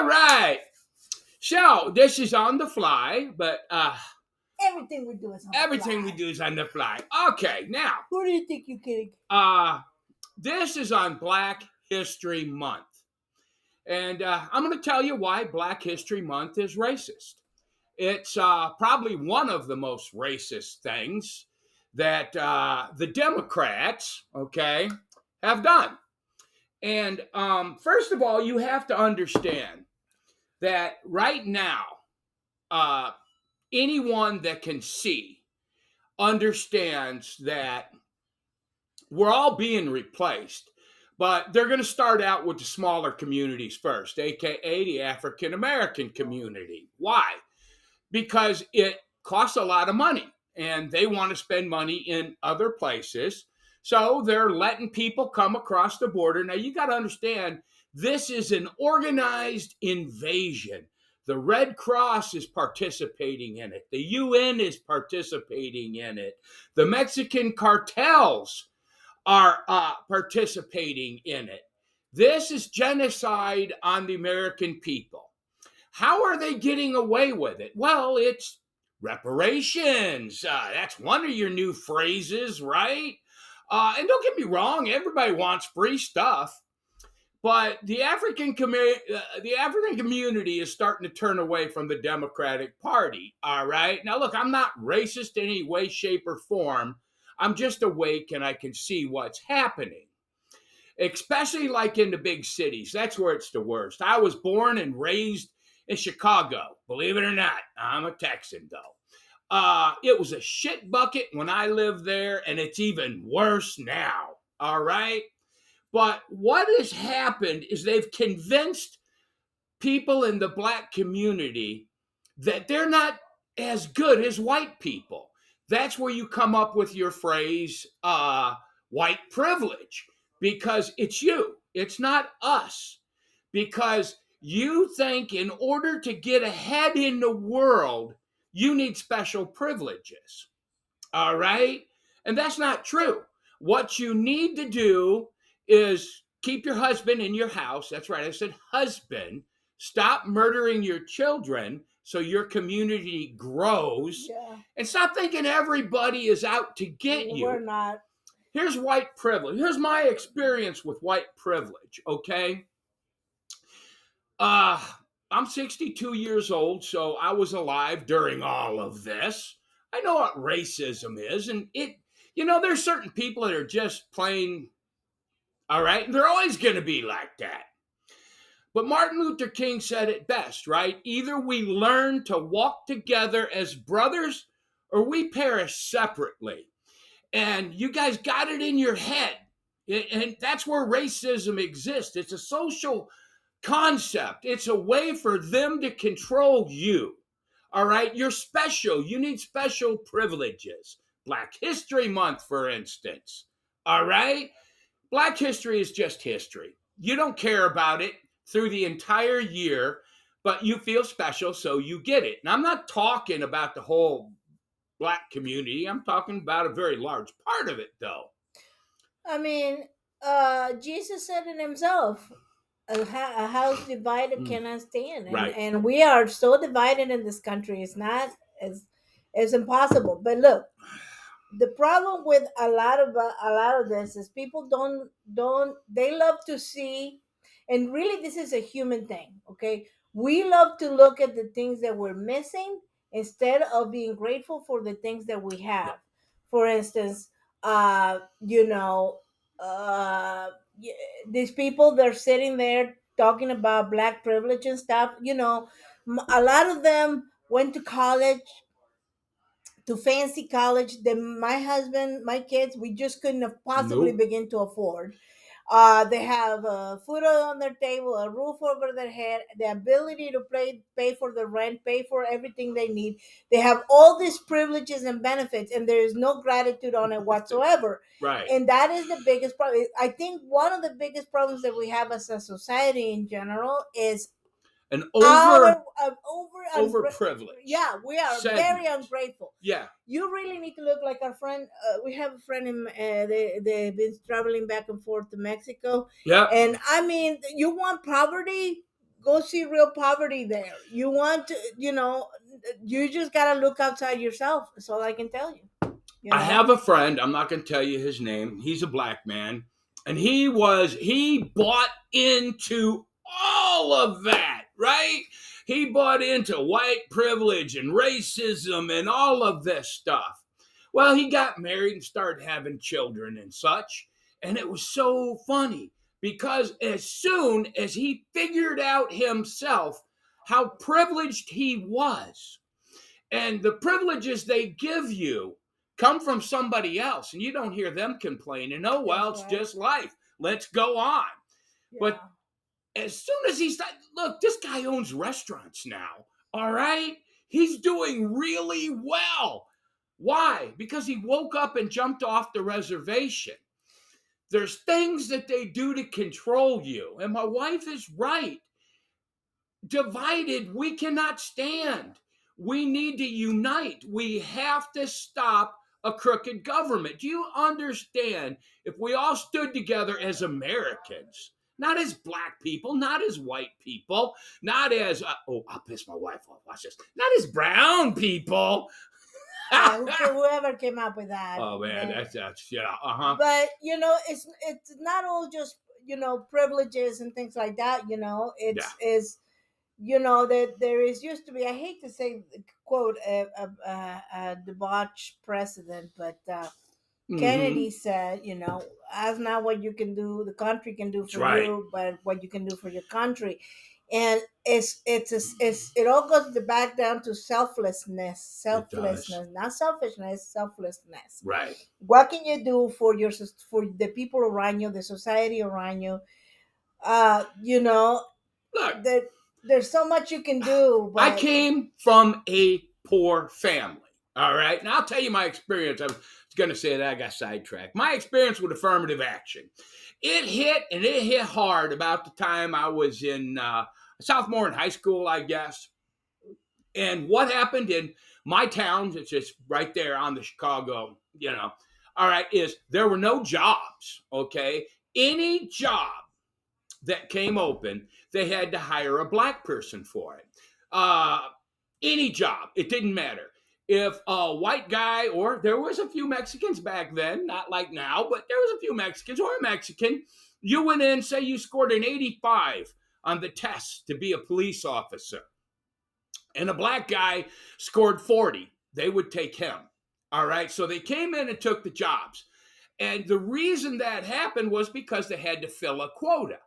All right. So this is on the fly, but Everything we do is on the everything we fly. do is on the fly. Okay, now Who do you think you're kidding? this is on Black History Month. And I'm going to tell you why Black History Month is racist. It's probably one of the most racist things that the Democrats, okay, have done. And first of all, you have to understand that right now, uh, anyone that can see understands that we're all being replaced, but they're going to start out with the smaller communities first, aka the African American community. Why? Because it costs a lot of money and they want to spend money in other places. So they're letting people come across the border. Now, you got to understand, this is an organized invasion. The Red Cross is participating in it. The UN is participating in it. The Mexican cartels are participating in it. This is genocide on the American people. How are they getting away with it? Well, it's reparations. That's one of your new phrases, right? And don't get me wrong, everybody wants free stuff, but the African community is starting to turn away from the Democratic Party. All right. Now, look, I'm not racist in any way, shape, or form. I'm just awake and I can see what's happening, especially like in the big cities. That's where it's the worst. I was born and raised in Chicago. Believe it or not, I'm a Texan though. It was a shit bucket when I lived there, and it's even worse now. All right. But what has happened is they've convinced people in the black community that they're not as good as white people. That's where you come up with your phrase, white privilege, because it's you, it's not us. Because you think in order to get ahead in the world, you need special privileges. All right. And that's not true. What you need to do is keep your husband in your house. That's right. I said husband. Stop murdering your children so your community grows. Yeah. And stop thinking everybody is out to get you. We're not. Here's white privilege. Here's my experience with white privilege, okay? Uh, I'm 62 years old, so I was alive during all of this. I know what racism is, and there's certain people that are just plain, all right, and they're always going to be like that. But Martin Luther King said it best, right? Either we learn to walk together as brothers or we perish separately. And you guys got it in your head. And that's where racism exists. It's a social concept. It's a way for them to control you. All right. You're special. You need special privileges. Black History Month, for instance. All right. Black history is just history. You don't care about it through the entire year, but you feel special, so you get it. And I'm not talking about the whole black community. I'm talking about a very large part of it, though. I mean, Jesus said it himself. A house divided cannot stand, Right. and we are so divided in this country. It's not as it's impossible. But look, the problem with a lot of this is people don't they love to see, and really this is a human thing. Okay, we love to look at the things that we're missing instead of being grateful for the things that we have. For instance, you know, y- these people, they're sitting there talking about black privilege and stuff. A lot of them went to college, to fancy college that my husband, my kids, we just couldn't have possibly Nope. begin to afford. They have food on their table, a roof over their head, the ability to pay for the rent, pay for everything they need. They have all these privileges and benefits, and there is no gratitude on it whatsoever. Right. And that is the biggest problem. I think one of the biggest problems that we have as a society in general is An our over privilege. yeah, we are very ungrateful. Yeah. You really need to look like our friend. We have a friend in they've been traveling back and forth to Mexico. Yeah. And I mean, you want poverty, go see real poverty there. You want to, you just gotta look outside yourself. That's all I can tell you. You I know. have a friend, I'm not going to tell you his name. He's a black man, and he bought into all of that, right? He bought into white privilege and racism and all of this stuff. Well, he got married and started having children and such, and it was so funny because as soon as he figured out himself how privileged he was, and the privileges they give you come from somebody else, and you don't hear them complaining. Oh, well, That's it's right. just life. Let's go on. But Yeah. as soon as he started, look, this guy owns restaurants now. All right. He's doing really well. Why? Because he woke up and jumped off the reservation. There's things that they do to control you. And my wife is right. Divided, we cannot stand. We need to unite. We have to stop a crooked government. Do you understand? If we all stood together as Americans, not as black people, not as white people, not as, oh, I'll piss my wife off. Watch this. Not as brown people. Yeah, whoever came up with that. Oh, man, Then- that's, yeah, uh-huh. but it's not all just privileges and things like that. It's Yeah. is that there is used to be, I hate to say, quote, a debauched president, but Kennedy Mhm. said, that's not what you can do, the country can do That's for right. you, but what you can do for your country. And it all goes back down to selflessness, not selfishness, selflessness. Right. What can you do for for the people around you, the society around you? Look, That there's so much you can do, I but came from a poor family. All right. And I'll tell you my experience. I was going to say that I got sidetracked. My experience with affirmative action. It hit, and it hit hard about the time I was in sophomore in high school, I guess. And what happened in my town, it's just right there on the Chicago, all right, is there were no jobs. Okay. Any job that came open, they had to hire a black person for it. Uh, any job, it didn't matter. If a white guy, or there was a few Mexicans back then, not like now, but there was a few Mexicans or a Mexican, you went in, say you scored an 85 on the test to be a police officer, and a black guy scored 40, they would take him. All right. So they came in and took the jobs. And the reason that happened was because they had to fill a quota.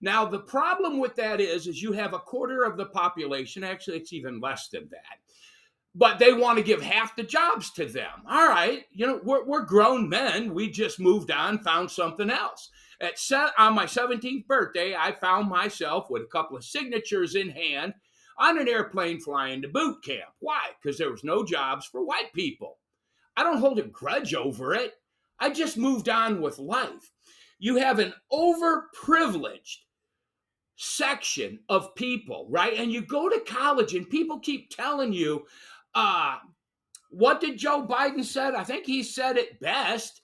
Now, the problem with that is you have a quarter of the population. Actually, it's even less than that. But they want to give half the jobs to them. All right. We're grown men. We just moved on, found something else. On my 17th birthday, I found myself with a couple of signatures in hand on an airplane flying to boot camp. Why? Because there was no jobs for white people. I don't hold a grudge over it. I just moved on with life. You have an overprivileged section of people, right? And you go to college and people keep telling you, what did Joe Biden said? I think he said it best.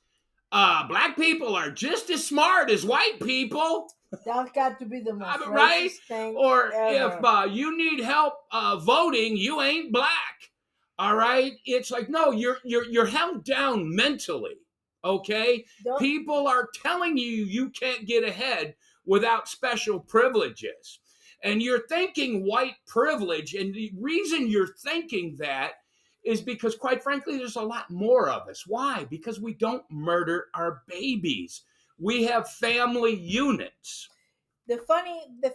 Black people are just as smart as white people. that's got to be the most Right? racist thing Or ever. if you need help voting, you ain't black. All right? It's like, no, you're held down mentally. Okay? Don't- People are telling you can't get ahead without special privileges. And you're thinking white privilege, and the reason you're thinking that is because, quite frankly, there's a lot more of us. Why? Because we don't murder our babies. We have family units. the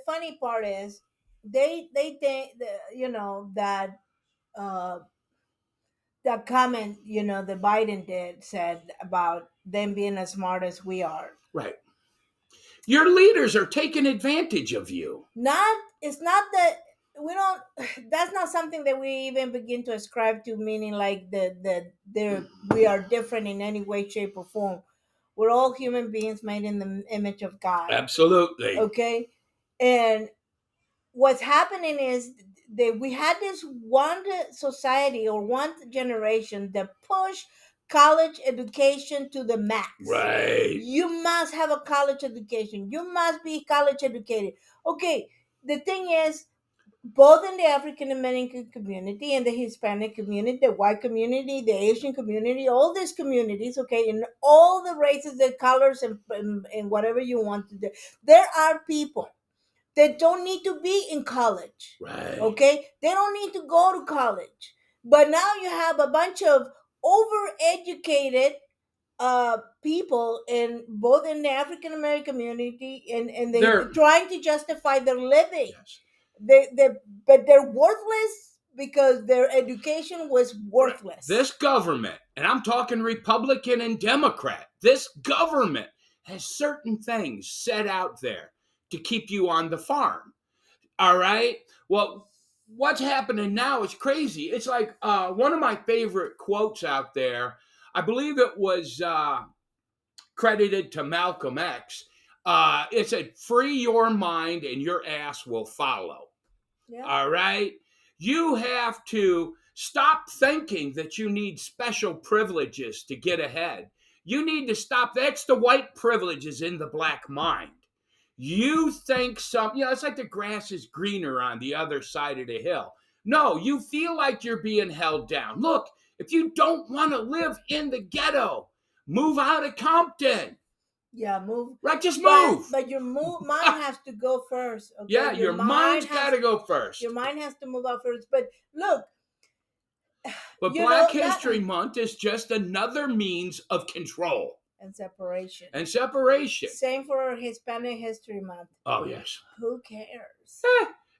funny part is they think that uh that comment that Biden did said about them being as smart as we are. Right. Your leaders are taking advantage of you. It's not that we don't that's not something that we even begin to ascribe to, meaning like we are different in any way, shape, or form. We're all human beings made in the image of God. Absolutely. Okay. And what's happening is that we had this one society or one generation that pushed college education to the max. Right. You must have a college education. You must be college educated. Okay, the thing is, both in the African American community and the Hispanic community, the white community, the Asian community, all these communities, okay, in all the races, the colors, and whatever you want to do, there are people that don't need to be in college. Right. Okay, they don't need to go to college. But now you have a bunch of overeducated people in both in the African American community, and they're They're trying to justify their living. yes. But they're worthless because their education was worthless. This government, and I'm talking Republican and Democrat, this government has certain things set out there to keep you on the farm. All right. Well, what's happening now is crazy. It's like one of my favorite quotes out there. I believe it was credited to Malcolm X. It said, "Free your mind and your ass will follow." Yeah. All right. You have to stop thinking that you need special privileges to get ahead. You need to stop. That's the white privileges in the black mind. You think it's like the grass is greener on the other side of the hill. No, you feel like you're being held down. Look, if you don't want to live in the ghetto, move out of Compton. Yeah, move. Right, just move. But your mind has to go first. Okay? Yeah, your mind's got to go first. Your mind has to move out first. But look. But Black History Month is just another means of control. And separation. Same for Hispanic History Month. Oh, yes. Who cares?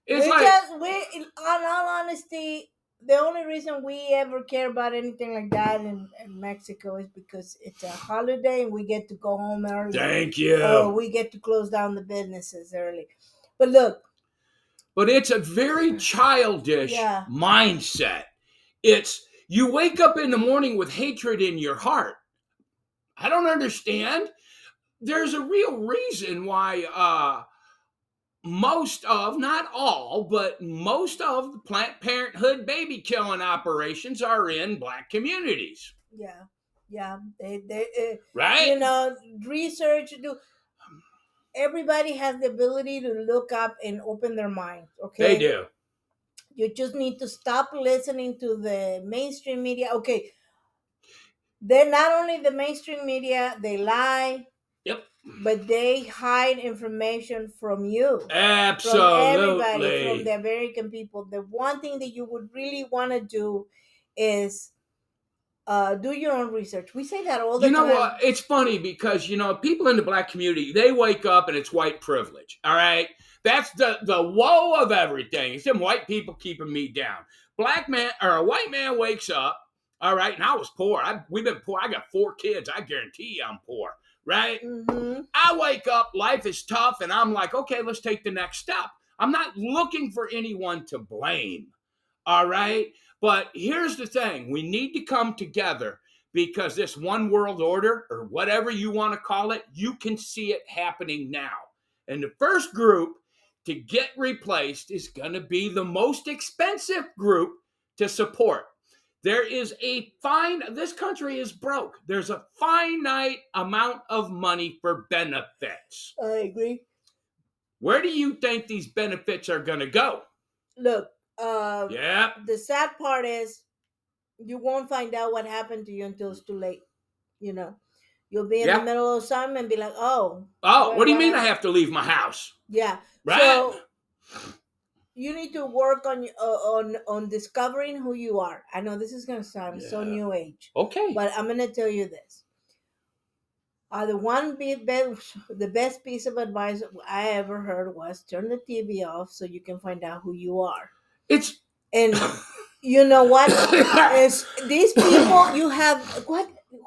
It's in all honesty, the only reason we ever care about anything like that in Mexico is because it's a holiday and we get to go home early. Thank you. Or we get to close down the businesses early. But look. But it's a very childish mindset. It's, you wake up in the morning with hatred in your heart. I don't understand. There's a real reason why most of, not all, but most of the Planned Parenthood baby killing operations are in black communities. Yeah. They right? Research, everybody has the ability to look up and open their mind, okay? They do. You just need to stop listening to the mainstream media. Okay. They're not only the mainstream media, they lie. Yep. But they hide information from you. Absolutely. From everybody, from the American people. The one thing that you would really want to do is do your own research. We say that all the time. You know what? It's funny because, people in the black community, they wake up and it's white privilege. All right? That's the woe of everything. It's them white people keeping me down. A white man wakes up, all right, and I was poor. We've been poor. I got 4 kids. I guarantee you I'm poor, right? Mm-hmm. I wake up, life is tough, and I'm like, okay, let's take the next step. I'm not looking for anyone to blame, all right? But here's the thing. We need to come together because this one world order, or whatever you want to call it, you can see it happening now. And the first group to get replaced is going to be the most expensive group to support. There is this country is broke. There's a finite amount of money for benefits. I agree. Where do you think these benefits are going to go? Look, the sad part is you won't find out what happened to you until it's too late. You'll be in the middle of something and be like, what do you mean I have to leave my house? Yeah. Right. So you need to work on discovering who you are. I know this is going to sound so new age. Okay. But I'm going to tell you this. The best piece of advice I ever heard was turn the TV off so you can find out who you are. And you know what? These people, you have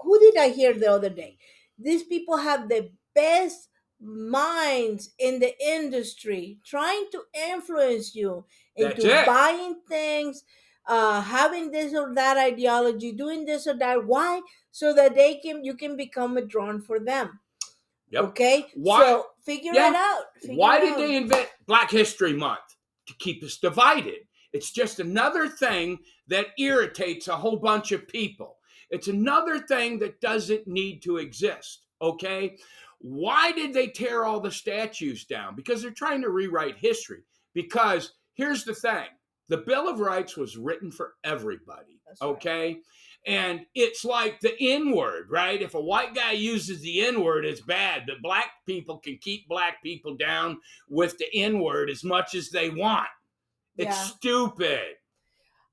who did I hear the other day? These people have the best minds in the industry trying to influence you into buying things, having this or that ideology, doing this or that. Why? So that you can become a drone for them. Yep. Okay? So figure it out. Why did they invent Black History Month? To keep us divided. It's just another thing that irritates a whole bunch of people. It's another thing that doesn't need to exist, okay? Why did they tear all the statues down? Because they're trying to rewrite history. Because here's the thing. The Bill of Rights was written for everybody, That's right. okay? And it's like the N-word, right? If a white guy uses the N-word, it's bad. But black people can keep black people down with the N-word as much as they want. It's Yeah. stupid.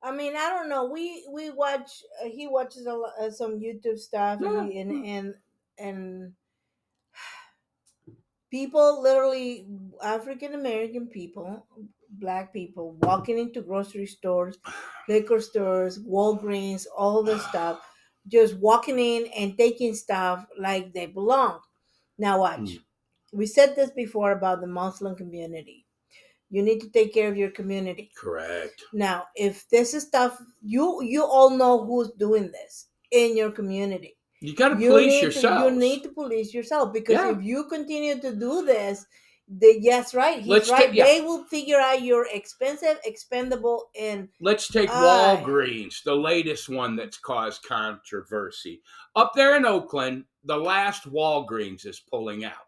I mean, I don't know. We watch. He watches some YouTube stuff, Yeah. and people, literally African American people, black people, walking into grocery stores, liquor stores, Walgreens, all this stuff, just walking in and taking stuff like they belong. Now watch. We said this before about the Muslim community. You need to take care of your community. Correct. Now, if this is stuff, you all know who's doing this in your community. You got to police yourself. You need to police yourself, because Yeah. if you continue to do this, yes, right, he's Let's right. yeah. They will figure out you're expensive, expendable, and Let's take Walgreens, the latest one that's caused controversy. Up there in Oakland, the last Walgreens is pulling out.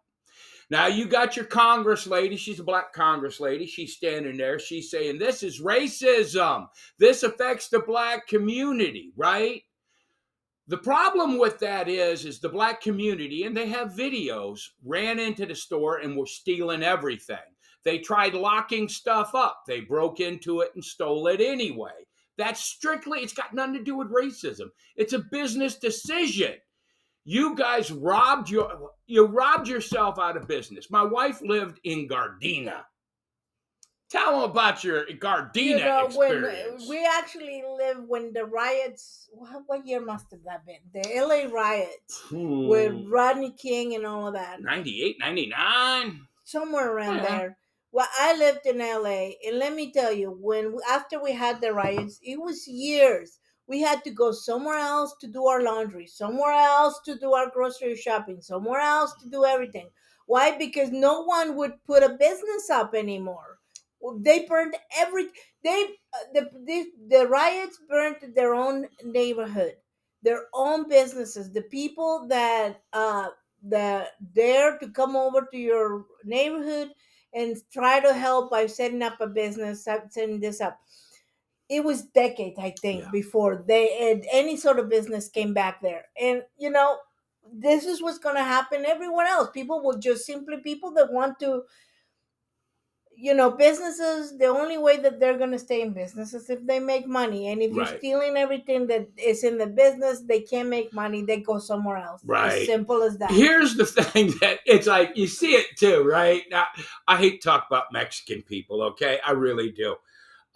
Now, you got your Congress lady. She's a black Congress lady. She's standing there. She's saying, this is racism. This affects the black community, right? The problem with that is the black community, and they have videos, ran into the store and were stealing everything. They tried locking stuff up. They broke into it and stole it anyway. That's strictly, it's got nothing to do with racism. It's a business decision. You guys robbed yourself out of business. My wife lived in Gardena. Tell them about your Gardena experience. When we actually lived when the riots, what year must have that been? The LA riots with Rodney King and all of that. 98, 99. Somewhere around there. Well, I lived in LA, and let me tell you, after we had the riots, it was years. We had to go somewhere else to do our laundry, somewhere else to do our grocery shopping, somewhere else to do everything. Why? Because no one would put a business up anymore. They burned the riots burned their own neighborhood, their own businesses. The people that dare to come over to your neighborhood and try to help by setting up a business, setting this up. It was decades, I think, before any sort of business came back there. And this is what's going to happen everywhere else. People will just simply, people that want to, businesses, the only way that they're going to stay in business is if they make money. And if you're stealing everything that is in the business, they can't make money. They go somewhere else. Right. As simple as that. Here's the thing that it's like, you see it too, right? Now, I hate to talk about Mexican people, okay? I really do.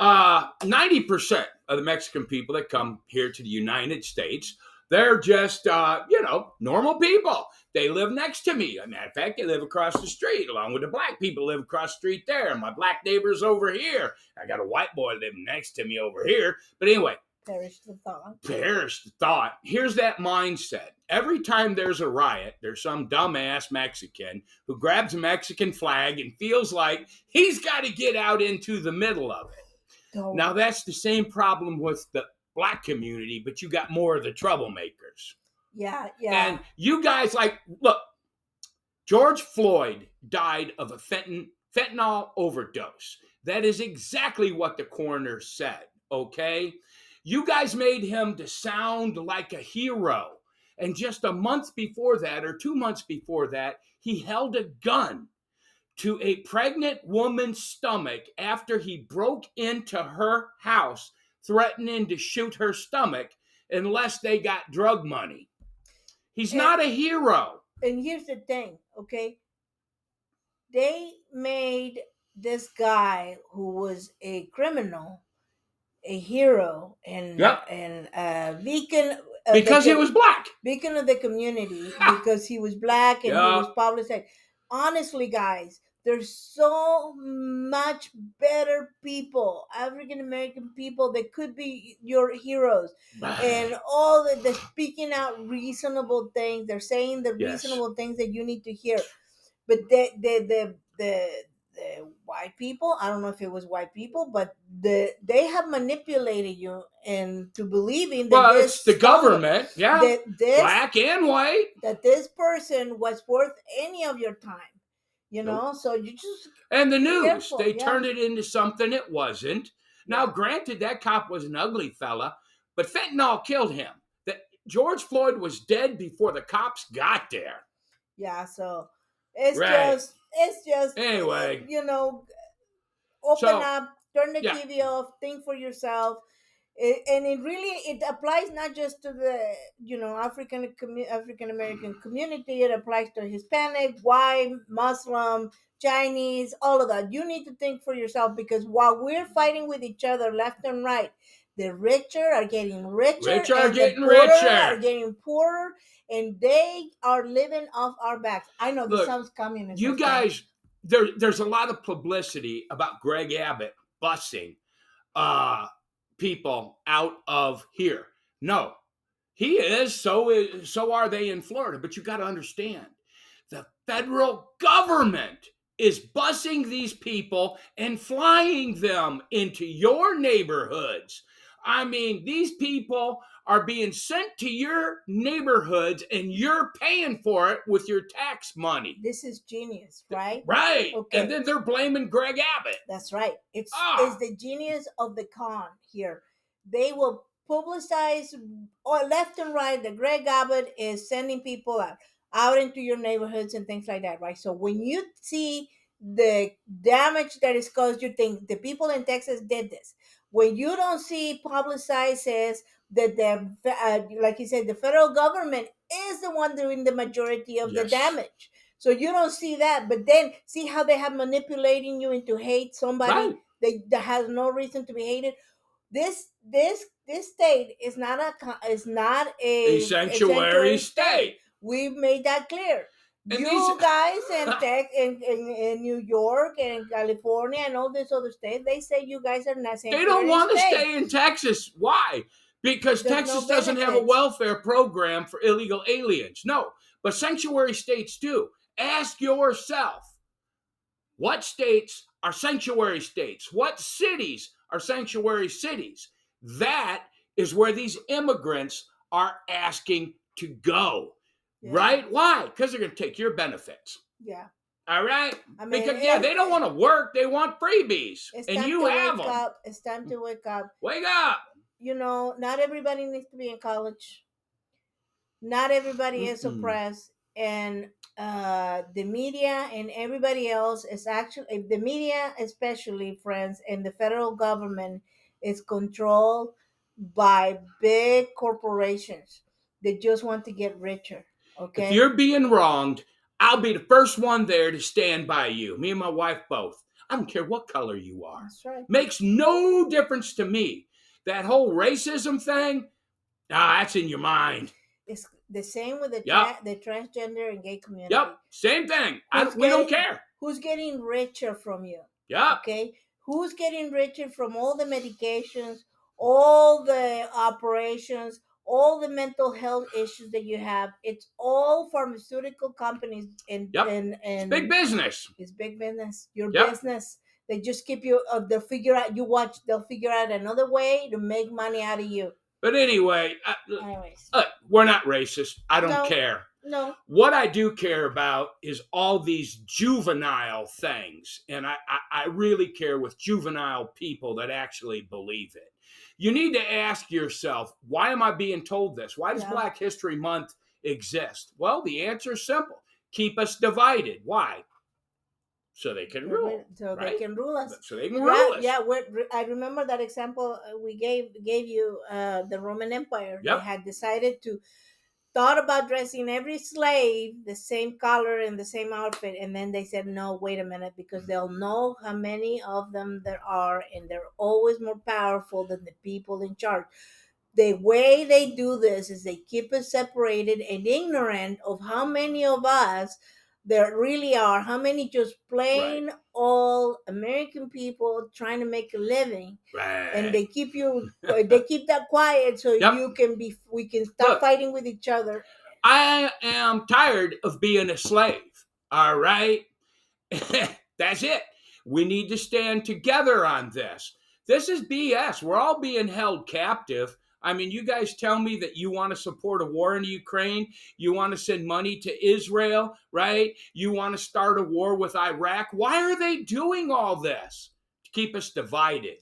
90% of the Mexican people that come here to the United States, they're just, normal people. They live next to me. As a matter of fact, they live across the street, along with the black people live across the street there. My black neighbor's over here. I got a white boy living next to me over here. But anyway. Perish the thought. Perish the thought. Here's that mindset. Every time there's a riot, there's some dumbass Mexican who grabs a Mexican flag and feels like he's got to get out into the middle of it. Now, that's the same problem with the black community, but you got more of the troublemakers. Yeah. And you guys, look, George Floyd died of a fentanyl overdose. That is exactly what the coroner said, okay? You guys made him to sound like a hero. And just a month before that, or 2 months before that, he held a gun to a pregnant woman's stomach after he broke into her house, threatening to shoot her stomach unless they got drug money. He's not a hero. And here's the thing, okay? They made this guy who was a criminal a hero and a beacon. Because he was black. Beacon of the community, because he was black and he was publicized. Honestly, guys, there's so much better people, African American people, that could be your heroes. And all the speaking out reasonable things, they're saying the reasonable things that you need to hear. But the white people, I don't know if it was white people, but they have manipulated you into believing that it's the government, black and white, that this person was worth any of your time. You Nope. know, so you just And the be news, careful. they Yeah. turned it into something it wasn't. Now, Yeah. granted, that cop was an ugly fella, but fentanyl killed him. That George Floyd was dead before the cops got there. Yeah, so it's Right. just Anyway, you know, open so up, turn the yeah, TV off, think for yourself. And it really it applies not just to the African American community. It applies to Hispanic, white, Muslim, Chinese, all of that. You need to think for yourself, because while we're fighting with each other left and right, the richer are getting richer, rich are and the getting poorer richer. are getting poorer, and they are living off our backs. I know this Look, sounds communist. you guys, there's a lot of publicity about Greg Abbott busing people out of here. No, he is. So are they in Florida. But you got to understand, the federal government is busing these people and flying them into your neighborhoods. I mean, these people are being sent to your neighborhoods and you're paying for it with your tax money. This is genius, right? Right. Okay. And then they're blaming Greg Abbott. That's right. It's Ah. the genius of the con here. They will publicize or left and right that Greg Abbott is sending people out into your neighborhoods and things like that, right? So when you see the damage that is caused, you think the people in Texas did this. When you don't see publicized says that like you said, the federal government is the one doing the majority of the Yes. damage. So you don't see that, but then see how they have manipulating you into hate somebody Right. that has no reason to be hated. This state is not A sanctuary state. We've made that clear. And You these- guys in New York and in California and all these other states, they say you guys are not sanctuary. They don't want to state. stay in Texas. Why? Because There's Texas no doesn't have a benefits. welfare program for illegal aliens. No, but sanctuary states do. Ask yourself, what states are sanctuary states? What cities are sanctuary cities? That is where these immigrants are asking to go. Yeah. Right? Why? Because they're going to take your benefits. Yeah. All right? I mean, Because, they don't want to work. They want freebies. It's And time you to have wake them. up. It's time to wake up. Wake up. You know, not everybody needs to be in college. Not everybody is Mm-mm. oppressed, and the media and everybody else is actually the media, especially friends, and the federal government is controlled by big corporations. They just want to get richer. Okay. If you're being wronged, I'll be the first one there to stand by you. Me and my wife both. I don't care what color you are. That's right. Makes no difference to me. That whole racism thing, that's in your mind. It's the same with the Yep. the transgender and gay community. Yep, same thing. Who's We don't getting- care. Who's getting richer from you? Yep. Okay, who's getting richer from all the medications, all the operations, all the mental health issues that you have? It's all pharmaceutical companies and Yep. and Big business. It's big business. Your Yep. business. They just keep you. They'll figure out. They'll figure out another way to make money out of you. But anyway, Anyways, we're not racist. I don't No. care. no. What I do care about is all these juvenile things. And I really care with juvenile people that actually believe it. You need to ask yourself, why am I being told this? Why does Yeah. Black History Month exist? Well, the answer is simple. Keep us divided. Why? So they can rule. So right? they can rule us. So they can rule us. Yeah. I remember that example we gave you. The Roman Empire. Yep. They had decided to thought about dressing every slave the same color and the same outfit, and then they said, no, wait a minute, because they'll know how many of them there are, and they're always more powerful than the people in charge. The way they do this is they keep us separated and ignorant of how many of us there really are, how many just plain old American people trying to make a living, Right. and they keep that quiet so Yep. we can stop Look. fighting with each other. I am tired of being a slave. All right? That's it. We need to stand together on this. This is BS. We're all being held captive. I mean, you guys tell me that you want to support a war in Ukraine. You want to send money to Israel, right? You want to start a war with Iraq. Why are they doing all this? To keep us divided.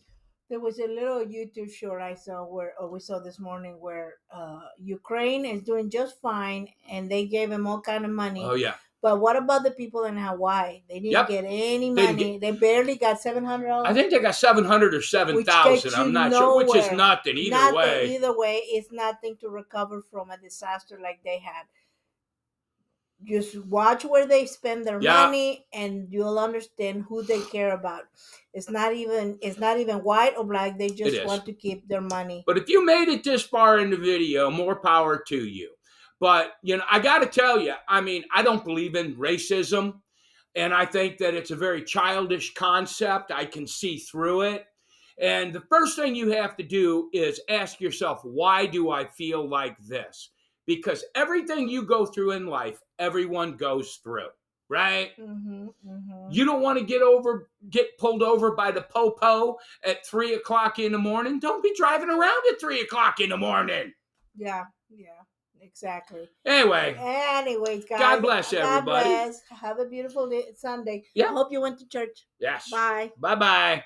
There was a little YouTube short I saw or we saw this morning where Ukraine is doing just fine and they gave him all kind of money. Oh, yeah. But what about the people in Hawaii? They didn't Yep. get any They didn't money. They barely got $700. I think they got 700 or 7,000. I'm not sure, which is nothing either way. Either way, it's nothing to recover from a disaster like they had. Just watch where they spend their money and you'll understand who they care about. It's not even white or black. They just want to keep their money. But if you made it this far in the video, more power to you. But, I got to tell you, I mean, I don't believe in racism. And I think that it's a very childish concept. I can see through it. And the first thing you have to do is ask yourself, why do I feel like this? Because everything you go through in life, everyone goes through, right? Mm-hmm, mm-hmm. You don't want to get pulled over by the popo at 3 o'clock in the morning. Don't be driving around at 3 o'clock in the morning. Yeah, exactly. Anyways, God bless everybody. God bless. Have a beautiful Sunday. Yeah. I hope you went to church. Yes. Bye. Bye-bye.